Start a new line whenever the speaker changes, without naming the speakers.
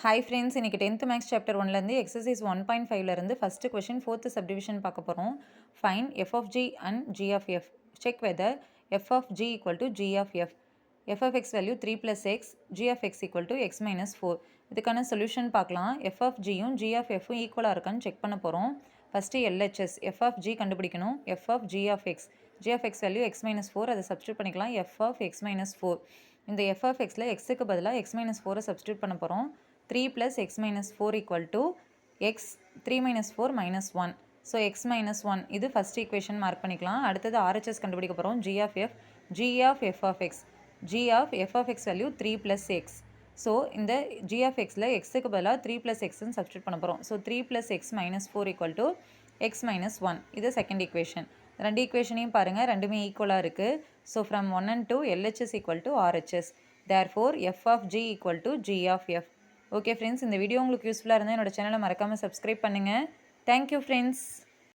Hi friends, இன்னைக்கு 10th maths chapter 1ல இருந்து exercise 1.5ல இருந்து ஃபர்ஸ்ட் क्वेश्चन 4th சப்டிவிஷன் பார்க்க போறோம். Find f of g and g of f. Check whether f of g equal to g of f. f of x value 3 plus x, g of x equal to x minus 4. இதுக்கான solution பார்க்கலாம். f of g யும் g of f ம் ஈக்குவலா இருக்கான்னு check பண்ண போறோம். First LHS f of g கண்டுபிடிக்கணும். f of g of x. g of x value x minus 4 அதை சப்ஸ்டிட்யூட் பண்ணிக்கலாம். f of x minus 4. இந்த f of xல xக்கு பதிலா x minus 4 சப்ஸ்டிட்யூட் பண்ண போறோம். 3 plus x minus 4 equal to x 3 minus 4 minus 1. So x minus 1 இது first equation mark பண்ணிக்கலாம். அடுத்தது RHS கண்டுபிடிக்க போறோம். g of f, g of f of x. g of f of x value 3 plus x. So இந்த g of xல xக்கு பதிலா 3 plus x ன்னு substitute பண்ண போறோம். So 3 plus x minus 4 equal to x minus 1. இது second equation. ரெண்டு equationையும் பாருங்க, ரெண்டுமே ஈக்குவலா இருக்கு. So from 1 and 2 LHS equal to RHS. Therefore f of g equal to g of f. Okay friends, இந்த வீடியோ உங்களுக்கு யூஸ்ஃபுல்லாக இருந்தால் என்னோட சேனலை மறக்காமல் சப்ஸ்கிரைப் பண்ணுங்கள். Thank you friends.